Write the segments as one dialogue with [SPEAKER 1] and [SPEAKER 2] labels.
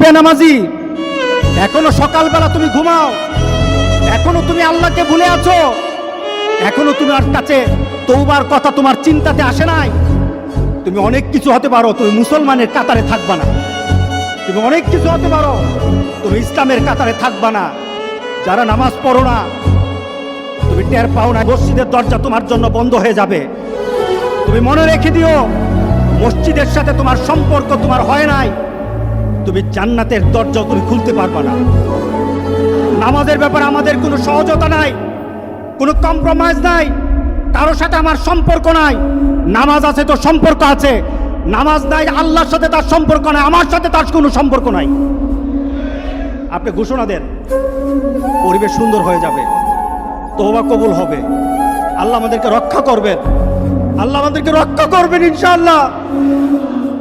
[SPEAKER 1] বেনামাজি, এখনো সকালবেলা তুমি ঘুমাও, এখনো তুমি আল্লাহকে ভুলে আছো, এখনো তোমার কাছে তওবার কথা তোমার চিন্তাতে আসে নাই। তুমি অনেক কিছু হতে পারো, তুমি মুসলমানের কাতারে থাকবা না। তুমি অনেক কিছু হতে পারো, তুমি ইসলামের কাতারে থাকবা না। যারা নামাজ পড়ো না, তুমি টের পাও না, মসজিদের দরজা তোমার জন্য বন্ধ হয়ে যাবে। তুমি মনে রেখে দিও, মসজিদের সাথে তোমার সম্পর্ক তোমার হয় নাই, তুমি জান্নাতের দরজা তুমি খুলতে পারবা না। নামাজের ব্যাপারে আমাদের কোনো সহজতা নাই, কোনো কম্প্রোমাইজ নাই, কারোর সাথে আমার সম্পর্ক নাই। নামাজ আছে তো সম্পর্ক আছে, নামাজ নাই আল্লাহর সাথে তার সম্পর্ক নাই, আমার সাথে তার কোনো সম্পর্ক নাই। আপনি ঘোষণা দেন, পরিবেশ সুন্দর হয়ে যাবে, তওবা কবুল হবে, আল্লাহ আমাদেরকে রক্ষা করবেন, আল্লাহ আমাদেরকে রক্ষা করবেন ইনশাআল্লাহ।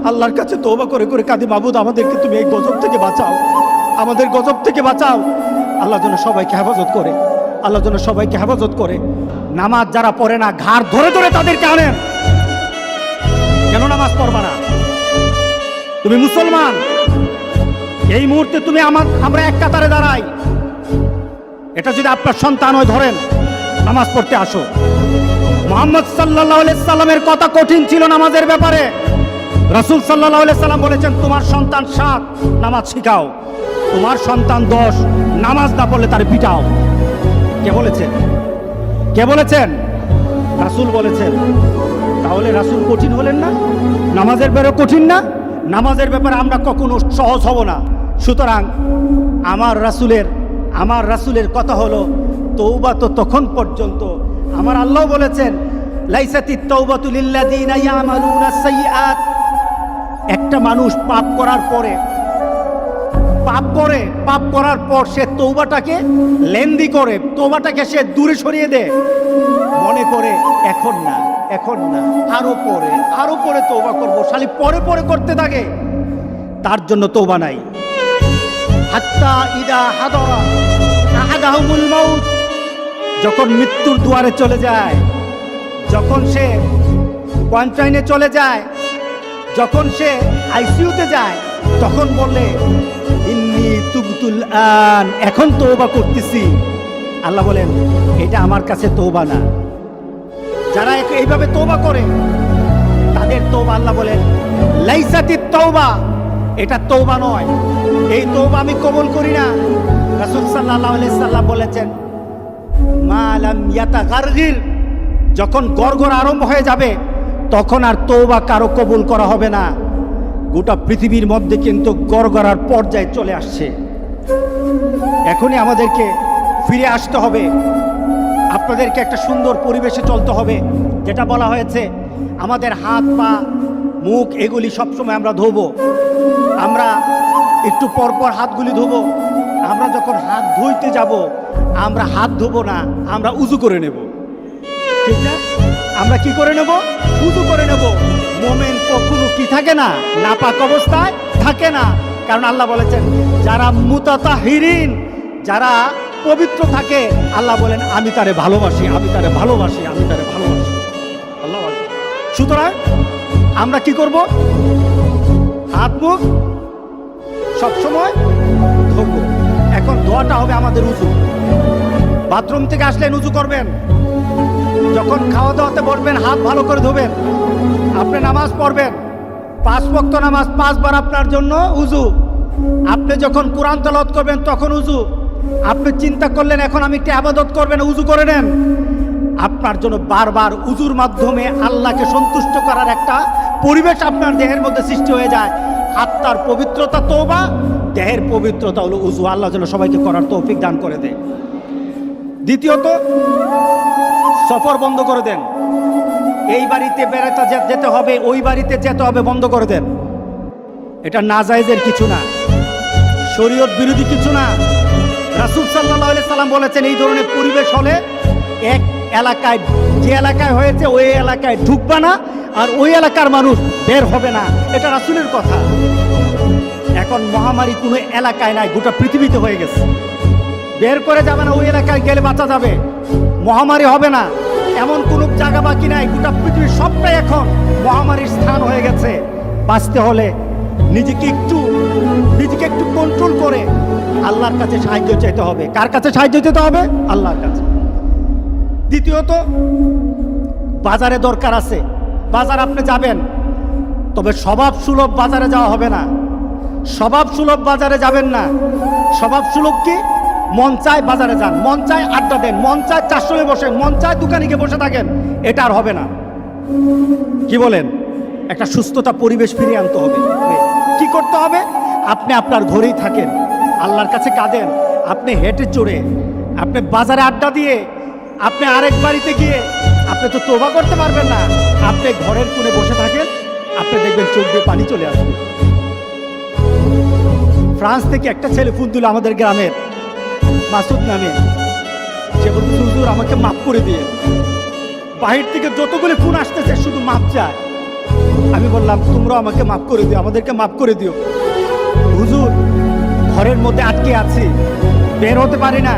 [SPEAKER 1] আল্লাহর কাছে তওবা করে করে কাঁদি, মাবুদ আমাদেরকে তুমি এই গজব থেকে বাঁচাও, আমাদের গজব থেকে বাঁচাও। আল্লাহ যেন সবাইকে হেফাজত করে, আল্লাহ যেন সবাইকে হেফাজত করে। নামাজ যারা পড়ে না, ঘাড় ধরে ধরে তাদেরকে আনেন। কেন নামাজ পড়বা না? তুমি মুসলমান, এই মুহূর্তে তুমি আমরা এক কাতারে দাঁড়াই। এটা যদি আপনার সন্তান হয়, ধরেন নামাজ পড়তে আসো। মুহাম্মদ সাল্লাল্লাহু আলাইহি সাল্লামের কথা কঠিন ছিল নামাজের ব্যাপারে। রাসূল সাল্লাল্লাহু আলাইহি সাল্লাম বলেছেন, তোমার সন্তান 7 নামাজ শিখাও, তোমার সন্তান 10 নামাজ না পড়লে তার পিটাও। কে বলেছেন? কে বলেছেন? রাসূল বলেছেন। তাহলে রাসূল কঠিন হলেন না? নামাজের ব্যাপারে কঠিন না? নামাজের ব্যাপারে আমরা কখনো সহজ হব না। সুতরাং আমার রাসূলের কথা হলো, তওবা তো তখন পর্যন্ত। আমার আল্লাহ বলেছেন, লাইসাতিত তাওবাতু লিল্লাযিনা ইয়ামালুনা সাইয়্যাত। একটা মানুষ পাপ করার পর সে তওবাটাকে লেন্দি করে, তওবাটাকে সে দূরে সরিয়ে দেয়, মনে করে এখন না আরো পরে তওবা করব, খালি পরে করতে থাকে। তার জন্য তওবা নাই। হাত্তা ইদা হাদারা আহাদাহুমুল মাউত, যখন মৃত্যুর দুয়ারে চলে যায়, যখন সে কোয়ারেন্টাইনে চলে যায়, যখন সে আইসিইউতে যায়, তখন বললে ইন্নী তুবতুল আন, এখন তওবা করতেছি। আল্লাহ বলেন, এটা আমার কাছে তওবা না। যারা এইভাবে তওবা করে, তাদের তওবা আল্লাহ বলেন লাইসাতিত তাওবা, এটা তওবা নয়, এই তওবা আমি কবুল করি না। রাসূল সাল্লাল্লাহু আলাইহি সাল্লাম বলেছেন, মা লাম ইয়াতাগারগির, যখন গড়গড় আরম্ভ হয়ে যাবে, তখন আর তওবা কারো কবুল করা হবে না। গোটা পৃথিবীর মধ্যে কিন্তু গড়গড়ার পর্যায়ে চলে আসছে। এখনই আমাদেরকে ফিরে আসতে হবে, আপনাদেরকে একটা সুন্দর পরিবেশে চলতে হবে। যেটা বলা হয়েছে, আমাদের হাত পা মুখ এগুলি সবসময় আমরা ধোবো, আমরা একটু পরপর হাতগুলি ধোবো। আমরা যখন হাত ধুইতে যাব, আমরা হাত ধোবো না, আমরা উজু করে নেব, ঠিক না? আমরা কি করে নেব? উজু করে নেব। মুমিন কখনো কি থাকে না, নাপাক অবস্থায় থাকে না। কারণ আল্লাহ বলেছেন, যারা মুতাতাহিরিন, যারা পবিত্র থাকে, আল্লাহ বলেন আমি তারে ভালোবাসি, আমি তারে ভালোবাসি, আমি তারে ভালোবাসি। আল্লাহ। সুতরাং আমরা কি করব? হাত মুখ সবসময় ধোবো। এখন ধোয়াটা হবে আমাদের উজু। বাথরুম থেকে আসলেন উজু করবেন, যখন খাওয়া দাওয়াতে বসবেন হাত ভালো করে ধোবেন। আপনি নামাজ পড়বেন, 5 ওয়াক্ত নামাজ 5 বার আপনার জন্য উজু। আপনি যখন কোরআন তেলাওয়াত করবেন তখন উজু। আপনি চিন্তা করলেন এখন আমি একটু ইবাদত করবেন, উজু করে নেন। আপনার জন্য বারবার উজুর মাধ্যমে আল্লাহকে সন্তুষ্ট করার একটা পরিবেশ আপনার দেহের মধ্যে সৃষ্টি হয়ে যায়। আত্মার পবিত্রতা তওবা, দেহের পবিত্রতা হলো উজু। আল্লাহ যেন সবাইকে করার তৌফিক দান করে দেয়। দ্বিতীয়ত, সফর বন্ধ করে দেন। এই বাড়িতে বেড়াতে যেতে হবে, ওই বাড়িতে যেতে হবে, বন্ধ করে দেন। এটা নাজায়েজের কিছু না, শরীয়ত বিরোধী কিছু না। রাসূল সাল্লাল্লাহু আলাইহি সাল্লাম বলেছেন, এই ধরনের পরিবেশ হলে এক এলাকায়, যে এলাকায় হয়েছে ওই এলাকায় ঢুকবা না, আর ওই এলাকার মানুষ বের হবে না। এটা রাসূলের কথা। এখন মহামারী কোনো এলাকায় নাই, গোটা পৃথিবীতে হয়ে গেছে। বের করে যাবে না, ওই এলাকায় গেলে বাঁচা যাবে, মহামারী হবে না, এমন কোনো জায়গা বাকি নাই। গোটা পৃথিবীর সবটাই এখন মহামারীর স্থান হয়ে গেছে। বাঁচতে হলে নিজেকে একটু কন্ট্রোল করে আল্লাহর কাছে সাহায্য চাইতে হবে। কার কাছে সাহায্য চাইতে হবে? আল্লাহর কাছে। দ্বিতীয়ত, বাজারে দরকার আছে, বাজার আপনি যাবেন, তবে স্বভাব সুলভ বাজারে যাওয়া হবে না। স্বভাব সুলভ বাজারে যাবেন না। স্বভাব সুলভ কি? মন চায় বাজারে যান, মন চায় আড্ডা দেন, মন চায় চার সময় বসেন, মন চায় দোকানে গিয়ে বসে থাকেন, এটা আর হবে না। কি বলেন? একটা সুস্থতা পরিবেশ ফিরিয়ে আনতে হবে। কি করতে হবে? আপনি আপনার ঘরেই থাকেন, আল্লাহর কাছে কাঁদেন। আপনি হেঁটে চড়ে, আপনি বাজারে আড্ডা দিয়ে, আপনি আরেক বাড়িতে গিয়ে আপনি তো তওবা করতে পারবেন না। আপনি ঘরের কোণে বসে থাকেন, আপনি দেখবেন চোখ দিয়ে পানি চলে আসবে। ফ্রান্স থেকে একটা ছেলে ফোন দিল আমাদের গ্রামের, মাসুদ নামে। সে বলছে, হুজুর আমাকে মাফ করে দিয়ে। বাহির থেকে যতগুলো ফোন আসতেছে শুধু মাপ চায়। আমি বললাম, তোমরাও আমাকে মাফ করে দিও, আমাদেরকে মাফ করে দিও। হুজুর, ঘরের মধ্যে আটকে আছি, বের হতে পারি না।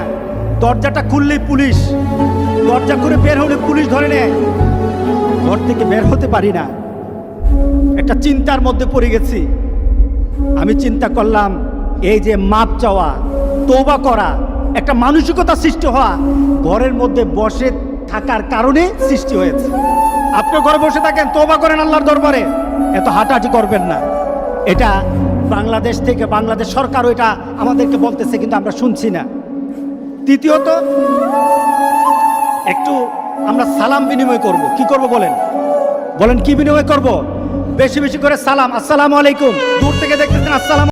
[SPEAKER 1] দরজাটা খুললেই পুলিশ, দরজা করে বের হলে পুলিশ ধরে নেয়। ঘর থেকে বের হতে পারি না, একটা চিন্তার মধ্যে পড়ে গেছি। আমি চিন্তা করলাম, এই যে মাপ চাওয়া, তওবা করা, একটা মানসিকতা সৃষ্টি হওয়া, ঘরের মধ্যে বসে থাকার কারণে সৃষ্টি হয়েছে। আপনি ঘরে বসে থাকেন, তওবা করেন আল্লাহর দরবারে, এত হাঁটাহাঁটি করবেন না। এটা বাংলাদেশ থেকে, বাংলাদেশ সরকারও এটা আমাদেরকে বলতেছে, কিন্তু আমরা শুনছি না। তৃতীয়ত, একটু আমরা সালাম বিনিময় করব। কি করব বলেন? বলেন কি বিনিময় করব? বেশি বেশি করে সালাম, আসসালামু আলাইকুম। দূর থেকে দেখতেছেন, আসসালাম